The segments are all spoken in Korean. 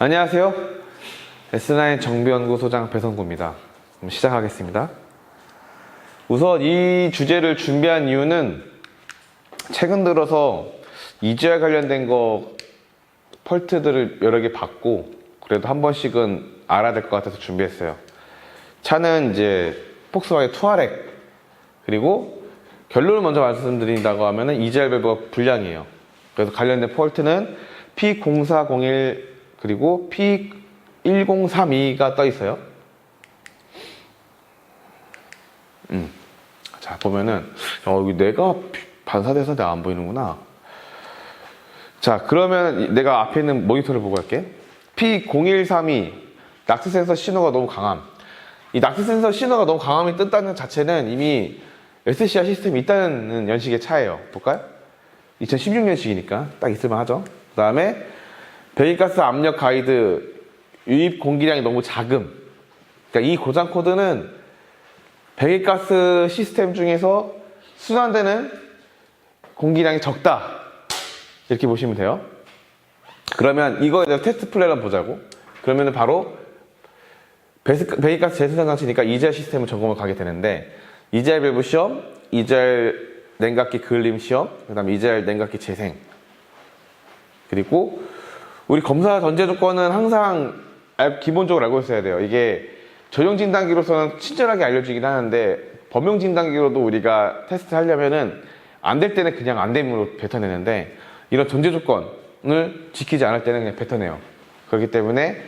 안녕하세요. S9 정비연구소장 배성구입니다. 그럼 시작하겠습니다. 우선 이 주제를 준비한 이유는 최근 들어서 EGR 관련된 거 펄트들을 여러 개 받고 그래도 한 번씩은 알아야 될 것 같아서 준비했어요. 차는 이제 폭스바겐 투아렉, 그리고 결론을 먼저 말씀드린다고 하면은 EGR 밸브가 불량이에요. 그래서 관련된 폴트는 P0401 그리고 P1032가 떠 있어요. 자, 보면은 여기 내가 반사돼서 내가 안 보이는구나. 자, 그러면 내가 앞에 있는 모니터를 보고 할게. P0132 낙스 센서 신호가 너무 강함. 이 낙스 센서 신호가 너무 강함이 뜬다는 자체는 이미 SCR 시스템이 있다는 연식의 차예요. 볼까요? 2016년식이니까 딱 있을만 하죠. 그 다음에 배기가스 압력 가이드 유입 공기량이 너무 작음. 그러니까 이 고장 코드는 배기가스 시스템 중에서 순환되는 공기량이 적다, 이렇게 보시면 돼요. 그러면 이거에 대해서 테스트 플랜을 보자고. 그러면 바로 배기가스 재생산 장치니까 EGR 시스템을 점검을 가게 되는데, EGR 밸브 시험, EGR 냉각기 그을림 시험, 그 다음에 EGR 냉각기 재생, 그리고 우리 검사 전제 조건은 항상 기본적으로 알고 있어야 돼요. 이게 전용 진단기로서는 친절하게 알려주긴 하는데, 범용 진단기로도 우리가 테스트 하려면은 안 될 때는 그냥 안 됨으로 뱉어내는데, 이런 전제 조건을 지키지 않을 때는 그냥 뱉어내요. 그렇기 때문에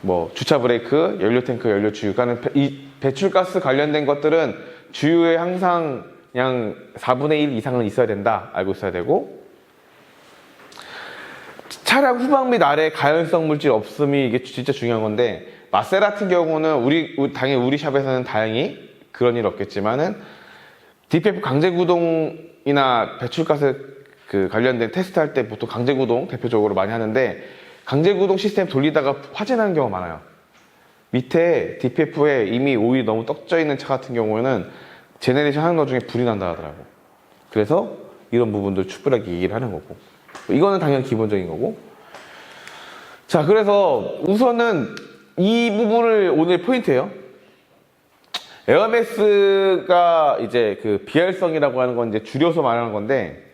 뭐 주차 브레이크, 연료 탱크, 연료 주유, 이 배출가스 관련된 것들은 주유에 항상 그냥 4분의 1 이상은 있어야 된다, 알고 있어야 되고, 차량 후방 및 아래 가연성 물질 없음이 이게 진짜 중요한 건데, 마세라티 경우는 당연히 우리 샵에서는 다행히 그런 일 없겠지만은 DPF 강제구동이나 배출가스 관련된 테스트 할 때 보통 강제구동 대표적으로 많이 하는데, 강제구동 시스템 돌리다가 화재나는 경우가 많아요. 밑에 DPF에 이미 오일이 너무 떡져 있는 차 같은 경우에는 제네레이션 하는 것 중에 불이 난다 하더라고. 그래서 이런 부분들 축불하게 얘기를 하는 거고, 이거는 당연히 기본적인 거고. 자, 그래서 우선은 이 부분을 오늘 포인트예요. 에어맥스가 이제 그 비활성이라고 하는 건 이제 줄여서 말하는 건데,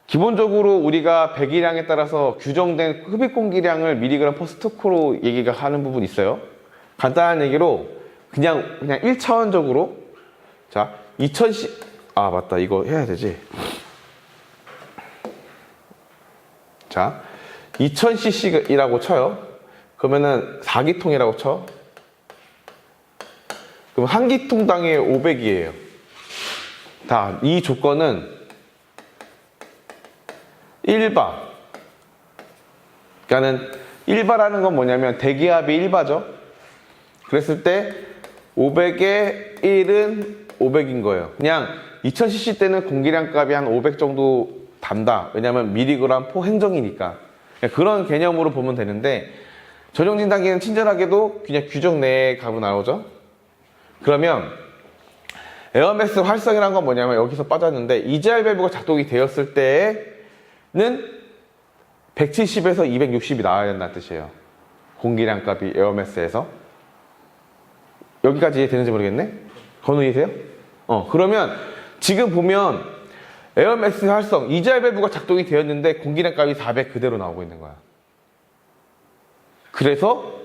기본적으로 우리가 배기량에 따라서 규정된 흡입 공기량을 미리그램 퍼 스토크로 얘기가 하는 부분이 있어요. 간단한 얘기로 그냥 1차원적으로, 자, 맞다, 이거 해야 되지. 자, 2000cc이라고 쳐요. 그러면은 4기통이라고 쳐. 그럼 한 기통당에 500이에요. 다, 이 조건은 1바. 그러니까는 1바라는 건 뭐냐면 대기압이 1바죠. 그랬을 때 500에 1은 500인 거예요. 그냥 2000cc 때는 공기량 값이 한 500 정도 단다. 왜냐면 미리그램 포 행정이니까. 그런 개념으로 보면 되는데, 전용 진단기는 친절하게도 그냥 규정 내에 값이 나오죠. 그러면 에어맥스 활성이라는 건 뭐냐면, 여기서 빠졌는데 EGR 밸브가 작동이 되었을 때는 170에서 260이 나와야 된다는 뜻이에요. 공기량 값이 에어맥스에서. 여기까지 이해되는지 모르겠네? 건우 이해돼요? 그러면 지금 보면 에어맥스 활성, EGR 밸브가 작동이 되었는데 공기량 값이 400 그대로 나오고 있는 거야. 그래서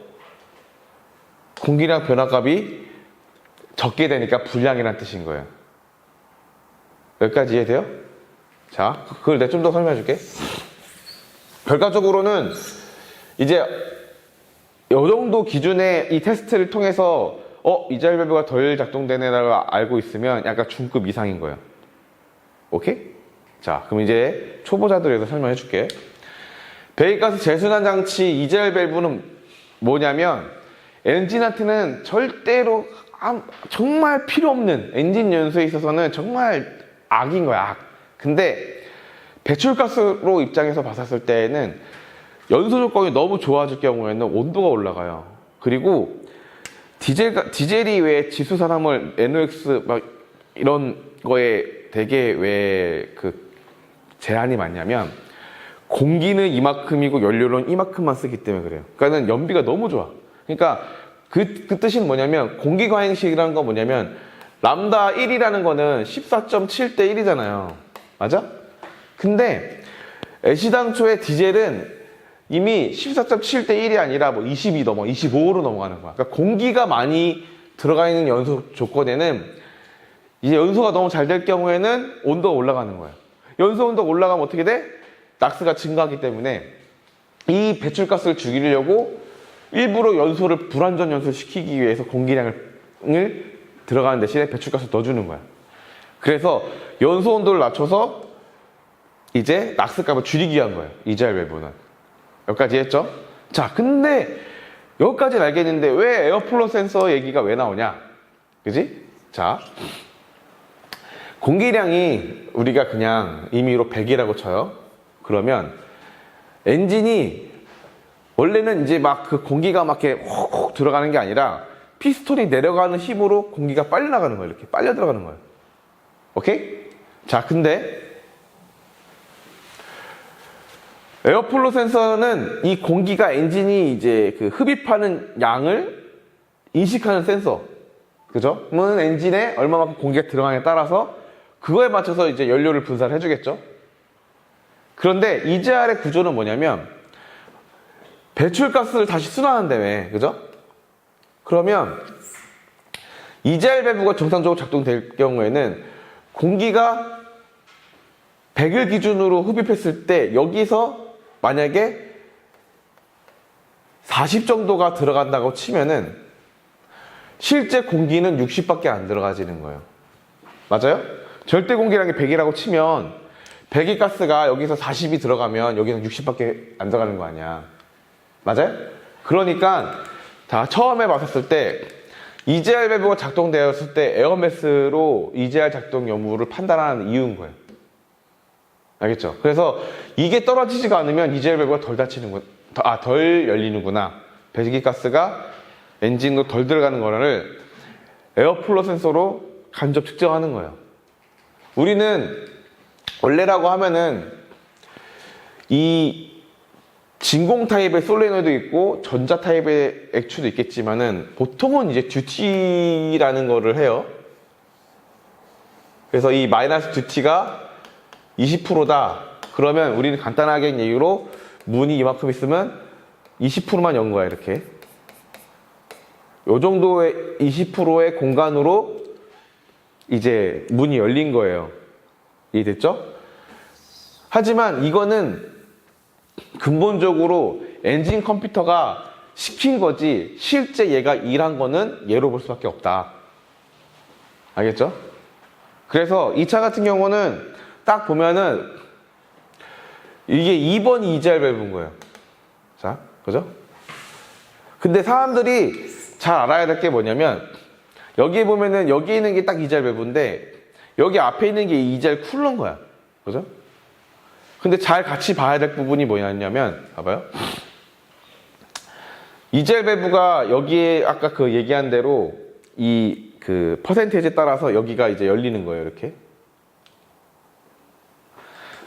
공기량 변화 값이 적게 되니까 불량이라는 뜻인 거예요. 여기까지 이해돼요? 자, 그걸 내가 좀 더 설명해 줄게. 결과적으로는 이제 이 정도 기준의 이 테스트를 통해서 EGR 밸브가 덜 작동되네라고 알고 있으면 약간 중급 이상인 거예요. 오케이? 자, 그럼 이제 초보자들에 대해서 설명해 줄게. 배기가스 재순환 장치 EGR 밸브는 뭐냐면, 엔진한테는 절대로 정말 필요 없는, 엔진 연소에 있어서는 정말 악인 거야, 악. 근데 배출가스로 입장에서 봤을 때는 연소 조건이 너무 좋아질 경우에는 온도가 올라가요. 그리고 디젤이 왜 지수산화물, NOx 막 이런 거에 되게 왜 제한이 많냐면, 공기는 이만큼이고 연료는 이만큼만 쓰기 때문에 그래요. 그러니까는 연비가 너무 좋아. 그러니까 그 뜻은 뭐냐면 공기 과잉식이라는 건 뭐냐면 람다 1이라는 거는 14.7대 1이잖아요. 맞아? 근데 애시당초에 디젤은 이미 14.7대 1이 아니라 뭐 22 넘어 25로 넘어가는 거야. 그러니까 공기가 많이 들어가 있는 연소 조건에는 이제 연소가 너무 잘 될 경우에는 온도가 올라가는 거야. 연소 온도가 올라가면 어떻게 돼? 낙스가 증가하기 때문에 이 배출가스를 줄이려고 일부러 연소를 불완전 연소시키기 위해서 공기량을 들어가는 대신에 배출가스를 넣어주는 거야. 그래서 연소 온도를 낮춰서 이제 낙스 값을 줄이기 위한 거예요. 이젤 밸브는. 여기까지 했죠? 자, 근데 여기까지는 알겠는데 왜 에어플로 센서 얘기가 왜 나오냐? 그지? 자, 공기량이 우리가 그냥 임의로 100이라고 쳐요. 그러면 엔진이 원래는 이제 막 그 공기가 막 이렇게 혹혹 들어가는 게 아니라 피스톤이 내려가는 힘으로 공기가 빨려 나가는 거예요. 이렇게 빨려 들어가는 거예요. 오케이? 자, 근데 에어플로 센서는 이 공기가 엔진이 이제 그 흡입하는 양을 인식하는 센서. 그죠? 그러면 엔진에 얼마만큼 공기가 들어가냐에 따라서 그거에 맞춰서 이제 연료를 분사를 해주겠죠? 그런데 EGR의 구조는 뭐냐면 배출가스를 다시 순환한다며. 그죠? 그러면 EGR 밸브가 정상적으로 작동될 경우에는 공기가 100을 기준으로 흡입했을 때 여기서 만약에 40 정도가 들어간다고 치면은 실제 공기는 60밖에 안 들어가지는 거예요. 맞아요? 절대 공기량이 100이라고 치면 배기가스가 여기서 40이 들어가면 여기는 60밖에 안 들어가는 거 아니야. 맞아요? 그러니까 다 처음에 봤었을 때 EGR 밸브가 작동되었을 때 에어매스로 EGR 작동 여부를 판단하는 이유인 거예요. 알겠죠? 그래서 이게 떨어지지가 않으면 EGR 밸브가 덜 닫히는 덜 열리는구나. 배기가스가 엔진으로 덜 들어가는 거를 에어플로 센서로 간접 측정하는 거예요. 우리는 원래라고 하면은 이 진공 타입의 솔레노이드 있고 전자 타입의 액추도 있겠지만은 보통은 이제 듀티라는 거를 해요. 그래서 이 마이너스 듀티가 20%다. 그러면 우리는 간단하게 얘기로 문이 이만큼 있으면 20%만 연 거야, 이렇게. 요 정도의 20%의 공간으로 이제 문이 열린 거예요. 이해됐죠? 하지만 이거는 근본적으로 엔진 컴퓨터가 시킨 거지 실제 얘가 일한 거는 얘로 볼 수밖에 없다. 알겠죠? 그래서 이 차 같은 경우는 딱 보면은 이게 2번 EGR 밸브인 거예요. 자, 그죠? 근데 사람들이 잘 알아야 될 게 뭐냐면 여기에 보면은 여기 있는 게 딱 EGR 밸브인데 여기 앞에 있는 게 EGR 쿨러인 거야. 그죠? 근데 잘 같이 봐야 될 부분이 뭐냐면 봐봐요. EGR 밸브가 여기에 아까 그 얘기한 대로 이 그 퍼센테이지에 따라서 여기가 이제 열리는 거예요. 이렇게.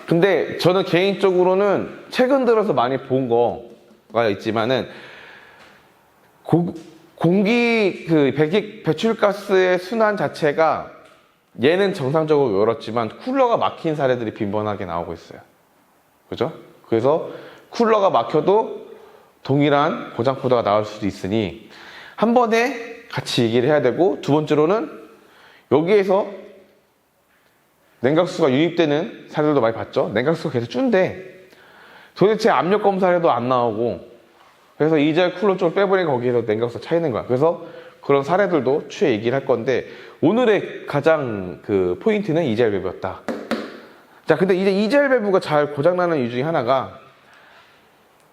근데 저는 개인적으로는 최근 들어서 많이 본 거가 있지만은 공기 그 배출가스의 순환 자체가 얘는 정상적으로 열었지만 쿨러가 막힌 사례들이 빈번하게 나오고 있어요. 그죠? 그래서 쿨러가 막혀도 동일한 고장 코드가 나올 수도 있으니 한 번에 같이 얘기를 해야 되고, 두 번째로는 여기에서 냉각수가 유입되는 사례들도 많이 봤죠. 냉각수가 계속 준대. 도대체 압력 검사를 해도 안 나오고, 그래서 EGR 쿨러 쪽을 빼버리니까 거기에서 냉각수가 차 있는 거야. 그래서 그런 사례들도 추후에 얘기를 할 건데, 오늘의 가장 그 포인트는 EGR 밸브였다. 자, 근데 이제 EGR 밸브가 잘 고장나는 이유 중에 하나가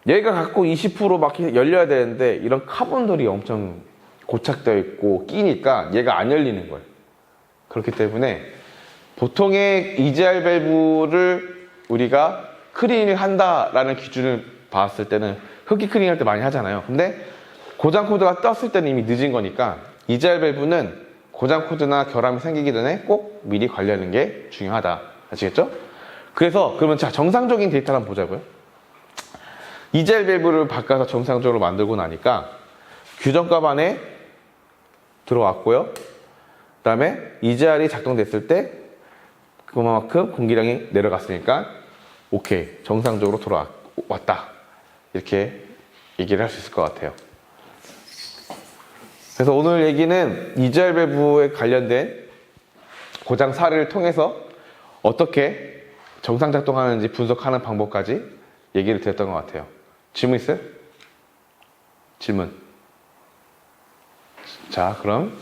얘가 갖고 20%막 열려야 되는데 이런 카본들이 엄청 고착되어 있고 끼니까 얘가 안 열리는 거예요. 그렇기 때문에 보통의 EGR 밸브를 우리가 클리닝을 한다라는 기준을 봤을 때는 흡기 클리닝 할 때 많이 하잖아요. 근데 고장 코드가 떴을 때는 이미 늦은 거니까 EGR 밸브는 고장 코드나 결함이 생기기 전에 꼭 미리 관리하는 게 중요하다. 아시겠죠? 그래서 그러면 자, 정상적인 데이터를 한번 보자고요. EGR 밸브를 바꿔서 정상적으로 만들고 나니까 규정값 안에 들어왔고요. 그 다음에 EGR이 작동됐을 때 그만큼 공기량이 내려갔으니까 오케이, 정상적으로 돌아왔다, 이렇게 얘기를 할 수 있을 것 같아요. 그래서 오늘 얘기는 EGR 밸브에 관련된 고장 사례를 통해서 어떻게 정상 작동하는지 분석하는 방법까지 얘기를 드렸던 것 같아요. 질문 있어요? 질문. 자, 그럼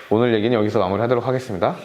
오늘 얘기는 여기서 마무리하도록 하겠습니다.